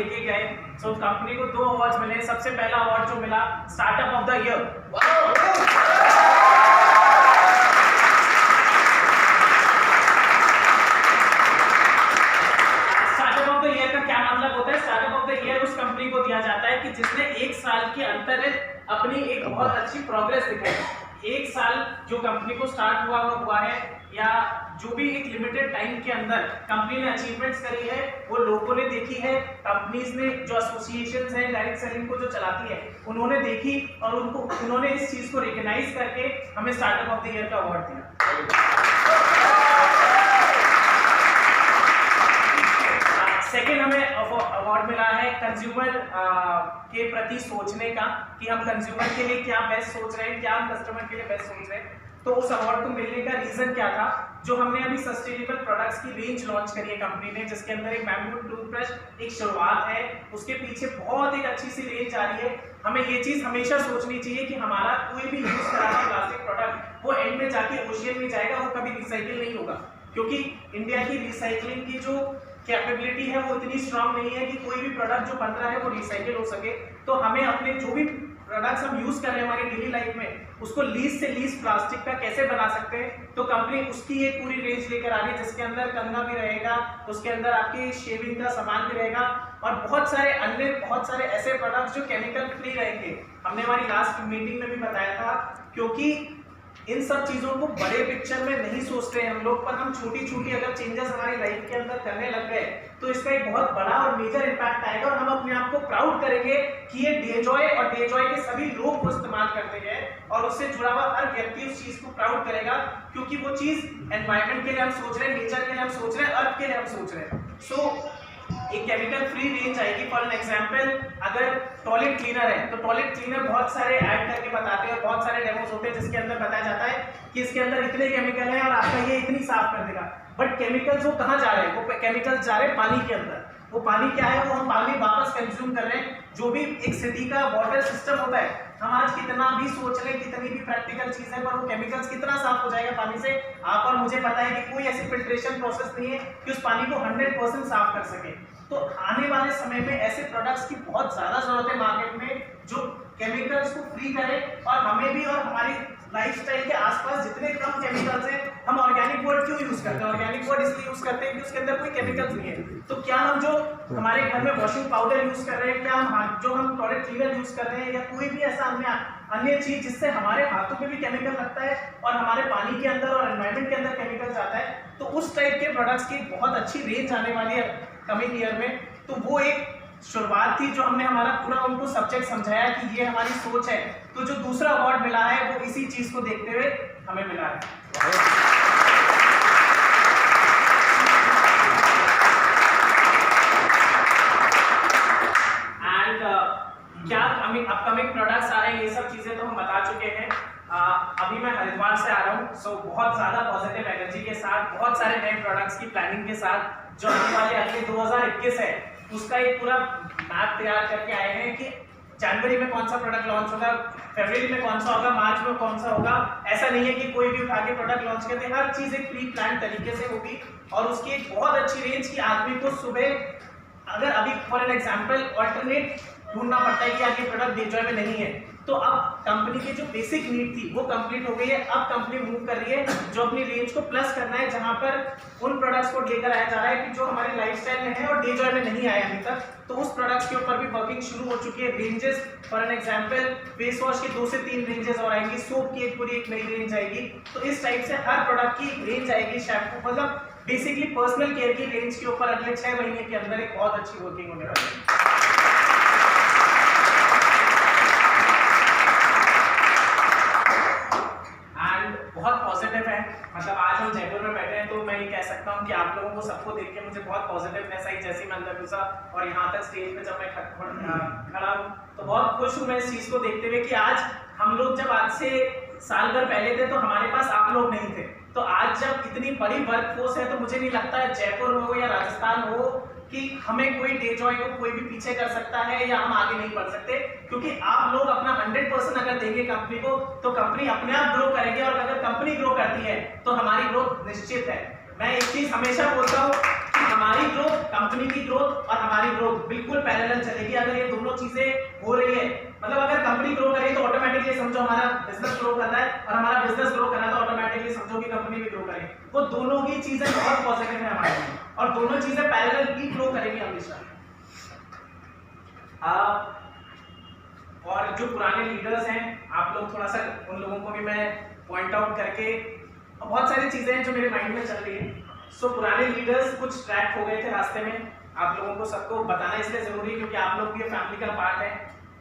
लेके गए। So company को 2 अवार्ड्स मिले। सबसे पहला अवार्ड जो मिला startup of the year. Startup of the year का क्या मतलब होता है? स्टार्टअप ऑफ द ईयर उस कंपनी को दिया जाता है कि जिसने 1 साल के अंतर अपनी एक बहुत अच्छी प्रोग्रेस दिखाई। 1 साल जो कंपनी को स्टार्ट हुआ है या जो भी एक लिमिटेड टाइम के अंदर कंपनी ने अचीवमेंट्स करी है वो लोगों ने देखी है। कंपनीज ने जो एसोसिएशंस हैं डायरेक्ट सेलिंग को जो चलाती है उन्होंने देखी और उन्होंने इस चीज को रिकॉग्नाइज करके हमें स्टार्टअप ऑफ द ईयर का अवार्ड दिया। सेकेंड हमें अवार्ड मिला है कंज्यूमर के प्रति सोचने का कि हम कंज्यूमर के लिए क्या बेस्ट सोच रहे हैं, क्या हम कस्टमर के लिए बेस्ट सोच रहे हैं। तो उस अवार्ड को मिलने का रीजन क्या था? जो हमने अभी सस्टेनेबल प्रोडक्ट्स की रेंज लॉन्च करी है कंपनी ने, जिसके अंदर एक बैम्बू टूथब्रश एक शुरुआत है, उसके पीछे बहुत एक अच्छी सी रेंज आ रही है। हमें ये चीज हमेशा सोचनी चाहिए कि हमारा कोई भी यूज करा हुआ प्लास्टिक प्रोडक्ट वो एंड में जाके ओशियन में जाएगा, वो कभी रिसाइकिल नहीं होगा। क्योंकि इंडिया की रिसाइकलिंग की जो कैपेबिलिटी है वो इतनी स्ट्रांग नहीं है कि कोई भी प्रोडक्ट जो बन रहा है वो रिसाइकिल हो सके। तो हमें अपने जो भी प्रोडक्ट्स हम यूज कर रहे हैं हमारी डेली लाइफ में उसको लीस्ट से लीस्ट प्लास्टिक का कैसे बना सकते हैं। तो कंपनी उसकी एक पूरी रेंज लेकर आ रही है जिसके अंदर कंघा भी रहेगा, उसके अंदर आपकी शेविंग का सामान भी रहेगा और बहुत सारे ऐसे प्रोडक्ट्स जो केमिकल फ्री रहेंगे। हमने हमारी लास्ट मीटिंग में भी बताया था, क्योंकि इन सब चीजों को बड़े पिक्चर में नहीं सोचते हैं हम लोग, पर हम छोटी छोटी अगर चेंजेस हमारी लाइफ के अंदर करने लग गए तो इसका एक बहुत बड़ा और मेजर इम्पैक्ट आएगा और हम अपने आप को प्राउड करेंगे कि ये डेजॉय और डेजॉय के सभी लोग को इस्तेमाल करते हैं और उससे जुड़ा हुआ हर व्यक्ति उस चीज को प्राउड करेगा, क्योंकि वो चीज एनवायरमेंट के लिए हम सोच रहे हैं, नेचर के लिए हम सोच रहे हैं, अर्थ के लिए हम सोच रहे हैं। सो एक केमिकल फ्री रेंज आएगी। फॉर एन एग्जांपल, अगर टॉयलेट क्लीनर है तो टॉयलेट क्लीनर बहुत सारे ऐड करके बताते हैं और बहुत सारे डेमोस होते हैं जिसके अंदर बताया जाता है कि इसके अंदर इतने केमिकल हैं और आपका ये इतनी साफ कर देगा। बट केमिकल्स वो कहाँ जा रहे हैं? वो केमिकल्स जा रहे हैं पानी के अंदर। वो पानी क्या है? वो हम पानी वापस कंज्यूम कर रहे हैं। जो भी एक सिटी का वाटर सिस्टम होता है, हम आज कितना भी सोच रहे हैं, कितनी भी प्रैक्टिकल चीज है, पर वो केमिकल्स कितना साफ हो जाएगा पानी से? आप और मुझे पता है कि कोई ऐसी फिल्ट्रेशन प्रोसेस नहीं है कि उस पानी को 100% साफ कर सके। तो आने वाले समय में ऐसे प्रोडक्ट्स की बहुत ज्यादा जरूरत है मार्केट में जो केमिकल्स को फ्री करे और हमें भी और हमारी लाइफस्टाइल के आसपास जितने कम केमिकल्स हैं। हम ऑर्गेनिक वर्ड क्यों यूज करते हैं? ऑर्गेनिक वर्ड इसलिए यूज करते हैं कि उसके अंदर कोई केमिकल्स नहीं है। तो क्या हम जो हमारे घर में वॉशिंग पाउडर यूज कर रहे हैं, क्या हम जो हम टॉयलेट क्लीनर यूज कर रहे हैं या कोई भी ऐसा अन्य चीज जिससे हमारे हाथों पे भी केमिकल लगता है और हमारे पानी के अंदर और एनवायरमेंट के अंदर केमिकल जाता है, तो उस टाइप के प्रोडक्ट्स की बहुत अच्छी रेंज आने वाली है कमिंग ईयर में। तो वो एक शुरुआत थी जो हमने हमारा पूरा उनको सब्जेक्ट समझाया कि ये हमारी सोच है। तो जो दूसरा अवार्ड मिला है वो इसी चीज को देखते हुए हमें मिला है। एंड क्या अपकमिंग प्रोडक्ट्स आ रहे हैं, ये सब चीजें तो हम बता चुके हैं। अभी मैं हरिद्वार से आ रहा हूँ, सो बहुत ज्यादा पॉजिटिव एनर्जी के साथ, बहुत सारे नए प्रोडक्ट्स की प्लानिंग के साथ जो आने वाले अगले 2021 है उसका एक पूरा मैप तैयार करके आए हैं कि जनवरी में कौन सा प्रोडक्ट लॉन्च होगा, फरवरी में कौन सा होगा, मार्च में कौन सा होगा। ऐसा नहीं है कि कोई भी उठा के प्रोडक्ट लॉन्च करते हैं, हर चीज एक प्री प्लान तरीके से होगी और उसकी एक बहुत अच्छी रेंज की आदमी को सुबह अगर अभी फॉर एन एग्जांपल ऑल्टरनेट ढूंढना पड़ता है कि आज ये प्रोडक्ट डेजॉय में नहीं है, तो अब कंपनी की जो बेसिक नीड थी वो कंप्लीट हो गई है। अब कंपनी मूव कर रही है जो अपनी रेंज को प्लस करना है, जहां पर उन प्रोडक्ट्स को लेकर आया जा रहा है कि जो हमारे लाइफस्टाइल में है और डेजॉय में नहीं आया अभी तक। तो उस प्रोडक्ट्स के ऊपर भी वर्किंग शुरू हो चुकी है। Ranges for an example face wash की 2 से 3 रेंजेस और आएंगी, सोप की एक पूरी एक नई रेंज आएगी। तो इस टाइप से हर प्रोडक्ट की एक रेंज आएगी। शैम्पू मतलब बेसिकली पर्सनल केयर की रेंज के ऊपर अगले 6 महीने के अंदर एक बहुत अच्छी वर्किंग होने वाली है। बहुत पॉजिटिव है, मतलब आज हम जयपुर में बैठे हैं तो मैं ये कह सकता हूँ कि आप लोगों को सबको देख के मुझे बहुत पॉजिटिवनेस आई। जैसे मैं अंदर घुसा और यहाँ तक स्टेज पे जब मैं खड़ा हूँ तो बहुत खुश हूँ मैं इस चीज को देखते हुए कि आज हम लोग जब आज से साल भर पहले थे तो हमारे पास आप लोग नहीं थे। तो आज जब इतनी बड़ी वर्कफोर्स है तो मुझे नहीं लगता है जयपुर हो या राजस्थान हो कि हमें कोई डेजॉय को कोई भी पीछे कर सकता है या हम आगे नहीं बढ़ सकते, क्योंकि आप लोग अपना 100% अगर देंगे कंपनी को तो कंपनी अपने आप ग्रो करेगी और अगर कंपनी ग्रो करती है तो हमारी ग्रोथ निश्चित है। मैं एक चीज हमेशा बोलता हूँ कि हमारी ग्रोथ, कंपनी की ग्रोथ और हमारी ग्रोथ बिल्कुल पैरेलल चलेगी। अगर ये दोनों चीजें हो रही है, मतलब अगर कंपनी ग्रो कर रही है तो ऑटोमेटिकली समझो हमारा बिजनेस ग्रो कर रहा है, और हमारा बिजनेस ग्रो कर रहा है तो ऑटोमेटिकली समझो कि कंपनी भी ग्रो करेगी। वो दोनों ही चीजें बहुत पॉजिटिव है हमारे लिए, और दोनों चीजें पैरेलल ही ग्रो करेंगी हमेशा। और जो पुराने लीडर्स हैं, आप लोग थोड़ा सा उन लोगों को भी मैं पॉइंट आउट करके, बहुत सारी चीजें हैं जो मेरे माइंड में चल रही है। सो पुराने लीडर्स कुछ ट्रैक हो गए थे रास्ते में, आप लोगों को सबको बताना इसलिए जरूरी है क्योंकि आप लोग भी फैमिली का पार्ट है।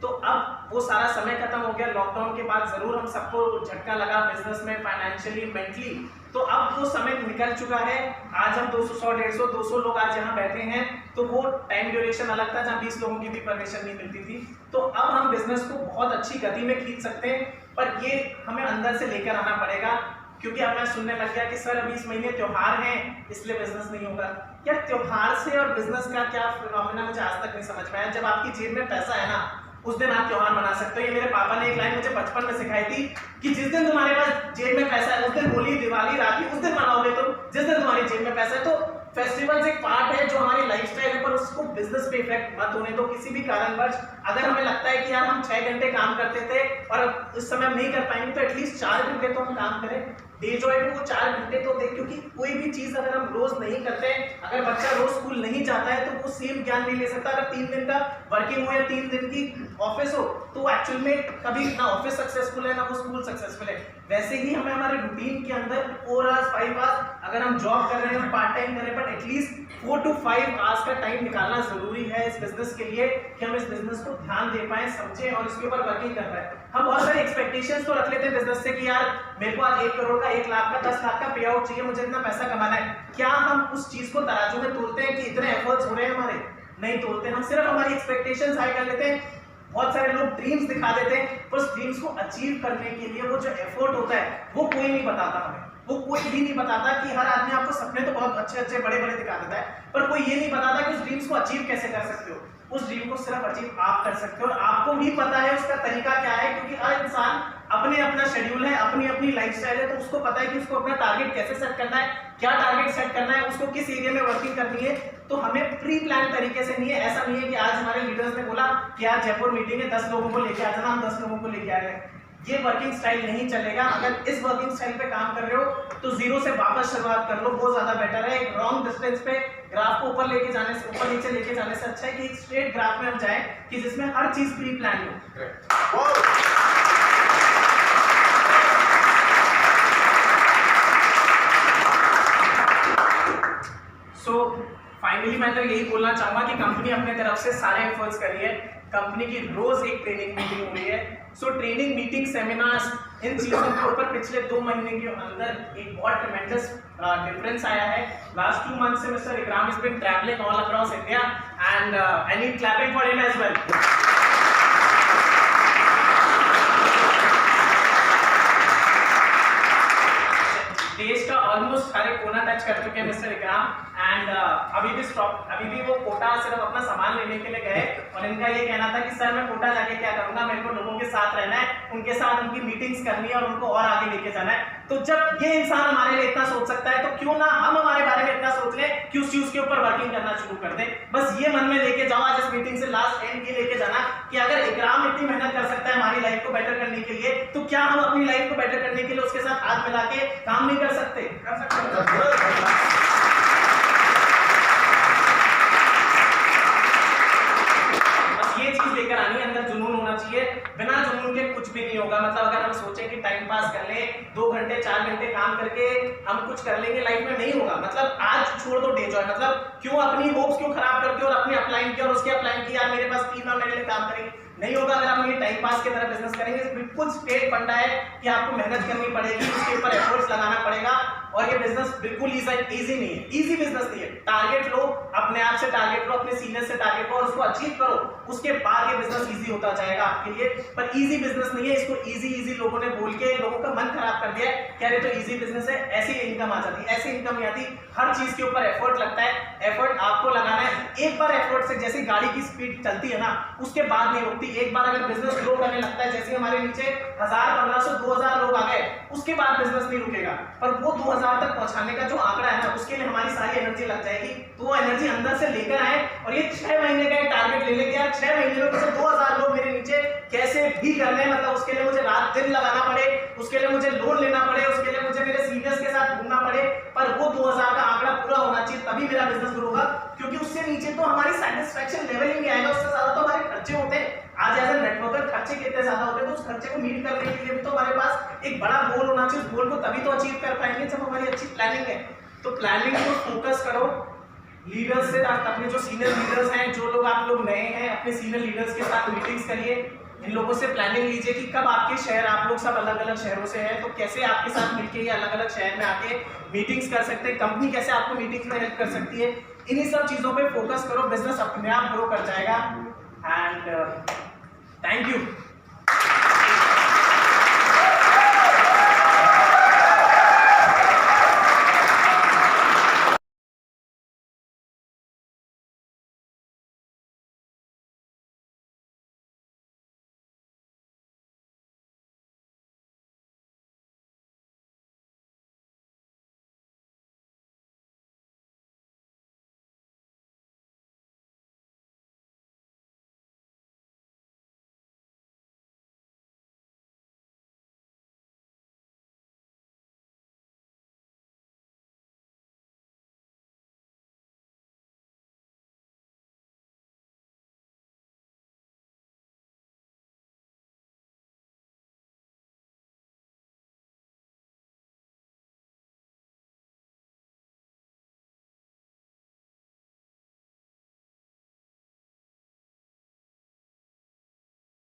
तो अब वो सारा समय खत्म हो गया, लॉकडाउन के बाद जरूर हम सबको झटका लगा बिजनेस में, फाइनेंशियली, मेंटली। तो अब वो समय निकल चुका है। आज हम 200, 150, 200 लोग आज यहाँ बैठे हैं, तो वो टाइम ड्यूरेशन अलग था जहाँ 20 लोगों की भी परमिशन नहीं मिलती थी। तो अब हम बिजनेस को बहुत अच्छी गति में खींच सकते हैं, पर ये हमें अंदर से लेकर आना पड़ेगा। क्योंकि अब मैं सुनने लग गया कि सर अभी इस महीने त्योहार हैं इसलिए बिजनेस नहीं होगा। यार त्योहार से और बिजनेस का क्या फिनोमेना मुझे आज तक नहीं समझ में आया। जब आपकी जेब में पैसा है ना, उस दिन आप त्योहार मना सकते हो। ये मेरे पापा ने एक लाइन मुझे बचपन में सिखाई थी कि जिस दिन तुम्हारे पास जेब में पैसा है उस दिन होली, दिवाली, राखी उस दिन मनाओगे तुम, जिस दिन तुम्हारी जेब में पैसा है। तो फेस्टिवल्स एक पार्ट है जो हमारी लाइफस्टाइल है, पर उसको बिजनेस पे इफेक्ट मत होने दो किसी भी कारणवश। अगर हमें लगता है कि यार हम 6 घंटे काम करते थे और इस समय हम नहीं कर पाएंगे, तो एटलीस्ट 4 घंटे तो हम काम करें। डे जॉय में वो 4 घंटे तो दें, क्योंकि कोई भी चीज अगर हम रोज नहीं करते, अगर बच्चा रोज स्कूल नहीं जाता है तो वो सेम ज्ञान नहीं ले सकता। अगर 3 दिन का वर्किंग हो या 3 दिन की ऑफिस हो, तो एक्चुअल में कभी ना ऑफिस सक्सेसफुल है ना वो स्कूल सक्सेसफुल है। वैसे ही हमें हमारे रूटीन के अंदर 4 आवर्स 5 आवर्स, अगर हम जॉब कर रहे हैं, पार्ट टाइम कर रहे हैं, बट एटलीस्ट 4 to 5 आवर्स का टाइम निकालना जरूरी है इस बिजनेस के लिए कि हम इस बिजनेस को ध्यान दे पाए, समझें और इसके ऊपर वर्किंग कर पाए। हम बहुत सारे एक्सपेक्टेशंस तो रख लेते हैं बिजनेस से कि यार मेरे को आज 1 करोड़ का, 1 लाख का, 10 लाख का पे आउट चाहिए, मुझे इतना पैसा कमाना है। क्या हम उस चीज को तराजू में तोलते हैं कि इतने एफर्ट्स हो रहे हैं हमारे? नहीं तोलते। हम सिर्फ हमारी एक्सपेक्टेशंस हाई कर लेते हैं। बहुत सारे लोग ड्रीम्स दिखा देते हैं, पर उस ड्रीम्स को अचीव करने के लिए वो जो एफर्ट होता है वो कोई नहीं बताता हमें। वो कोई भी नहीं बताता कि हर आदमी आपको सपने तो बहुत अच्छे अच्छे बड़े बड़े दिखा देता है, पर कोई ये नहीं बताता कि उस ड्रीम्स को अचीव कैसे कर सकते हो। उस ड्रीम को सिर्फ अचीव आप कर सकते हो, और आपको भी पता है उसका तरीका क्या है, क्योंकि हर इंसान अपने अपना शेड्यूल है, अपनी अपनी लाइफस्टाइल है। तो उसको पता है कि उसको अपना टारगेट कैसे सेट करना है, क्या टारगेट सेट करना है, उसको किस एरिया में वर्किंग करनी है। तो हमें प्री प्लान तरीके से नहीं है। ऐसा नहीं है कि आज हमारे लीडर्स ने बोला कि आज जयपुर मीटिंग है, 10 लोगों को लेके आ जाना, हम 10 लोगों को लेके आ गए। ये वर्किंग स्टाइल नहीं चलेगा। अगर इस वर्किंग स्टाइल पे काम कर रहे हो तो जीरो से वापस शुरुआत कर लो, बहुत ज्यादा बेटर है। एक रॉन्ग डिस्टेंस पे ग्राफ को ऊपर लेके जाने से, ऊपर नीचे लेके जाने से अच्छा है कि एक स्ट्रेट ग्राफ में हम जाएं कि जिसमें हर चीज प्री प्लान हो। सो फाइनली मैं तो यही बोलना चाहूंगा कि कंपनी अपने तरफ से सारे एफर्ट्स कर रही है। कंपनी की रोज एक ट्रेनिंग मीटिंग हो रही है। सो ट्रेनिंग मीटिंग, सेमिनार्स, इन चीजों के ऊपर पिछले 2 महीने के अंदर एक बहुत ट्रेमेंडस डिफरेंस आया है। लास्ट 2 मंथ्स से mister Ikram has been traveling all across India and I need clapping for him as well. देश का ऑलमोस्ट हर एक कोना टच कर चुके हैं मिस्टर इकराम। एंड अभी भी वो कोटा सिर्फ अपना सामान लेने के लिए गए, और इनका ये कहना था कि सर मैं कोटा जाके क्या करूंगा, मेरे को लोगों के साथ रहना है, उनके साथ उनकी मीटिंग्स करनी है और उनको और आगे लेके जाना है। तो जब ये इंसान हमारे लिए इतना सोच सकता है, तो क्यों ना हम हमारे बारे में इतना सोच लें कि उस चीज के ऊपर वर्किंग करना शुरू कर दें। बस ये मन में लेके जाओ आज इस मीटिंग से, लास्ट एंड ये लेके जाना कि अगर इकराम इतनी मेहनत कर सकता है हमारी लाइफ को बेटर करने के लिए, तो क्या हम अपनी लाइफ को बेटर करने के लिए उसके साथ हाथ मिला के काम नहीं कर सकते? कर सकते। ये चीज लेकर आनी है, अंदर जुनून होना चाहिए। बिना जुनून के कुछ भी नहीं होगा। मतलब अगर हम सोचें कि टाइम पास कर ले, 2 घंटे 4 घंटे काम करके हम कुछ कर लेंगे लाइफ में, नहीं होगा। मतलब आज छोड़ दो डे जॉय, मतलब क्यों अपनी होप्स क्यों खराब करते हो और अपनी अपलाइन की और उसके अपलाइन की, यार मेरे पास टीम है मेरे लिए काम करेंगे, नहीं होगा। अगर आप ये टाइम पास की तरह बिजनेस करेंगे, बिल्कुल स्ट्रेट फंडा है कि आपको मेहनत करनी पड़ेगी, उसके ऊपर एफर्ट्स लगाना पड़ेगा, और ये बिजनेस बिल्कुल इजी नहीं है। इजी बिजनेस नहीं है। टारगेट लो, अपने आप से टारगेट लो, अपने सीनियर से टारगेट लो और उसको अचीव करो, उसके बाद ये बिजनेस इजी होता जाएगा आपके लिए। पर इजी बिजनेस नहीं है। इसको इजी लोगों ने बोल के लोगों का मन खराब कर दिया है, कह रहे तो इजी बिजनेस है, ऐसी इनकम आ जाती है, ऐसी इनकम नहीं आती। हर चीज के ऊपर एफर्ट लगता है, एफर्ट आपको लगाना है। एक बार एफर्ट से, जैसे गाड़ी की स्पीड चलती है ना, उसके बाद नहीं रुकती। एक बार अगर बिजनेस ग्रो करने लगता है, जैसे हमारे नीचे 1000, 1500, 2000 लोग आ गए, उसके बाद बिजनेस नहीं रुकेगा। पर वो 2000 2000 तक पहुंचाने का जो आंकड़ा है ना, उसके लिए हमारी सारी एनर्जी लग जाएगी। तो वो एनर्जी अंदर से लेकर आए और ये 6 महीने का एक टारगेट ले लेके यार 6 महीने में मुझे 2000 लोग मेरे नीचे कैसे भी करने हैं, मतलब उसके लिए मुझे रात दिन लगाना पड़े, उसके लिए मुझे लोन लेना पड़े, उसके लिए मुझे मेरे सीनियर्स के साथ घूमना पड़े, पर वो 2000 का आंकड़ा पूरा होना चाहिए, तभी मेरा बिजनेस ग्रो होगा। क्योंकि उससे नीचे तो हमारी सेटिस्फेक्शन लेवल ही नहीं आएगा, उससे ज्यादा तो हमारे खर्चे होते हैं। आज एज ए नेटवर्कर खर्चे कितने ज्यादा होते हैं, तो उस खर्चे को मीट करने के लिए भी तो हमारे पास एक बड़ा गोल होना चाहिए। उस गोल को तभी तो अचीव कर पाएंगे जब हमारी अच्छी प्लानिंग है। तो प्लानिंग को फोकस करो। लीडर्स से, अपने जो सीनियर लीडर्स हैं, जो लोग आप लोग नए हैं, अपने सीनियर लीडर्स के साथ मीटिंग्स करिए, इन लोगों से प्लानिंग लीजिए कि कब आपके शहर, आप लोग सब अलग अलग शहरों से हैं, तो कैसे आपके साथ मिलके ये अलग अलग शहर में आके मीटिंग्स कर सकते हैं, कंपनी कैसे आपको मीटिंग्स में हेल्प कर सकती है। इन्हीं सब चीज़ों पे फोकस करो, बिजनेस अपने आप ग्रो कर जाएगा। And thank you.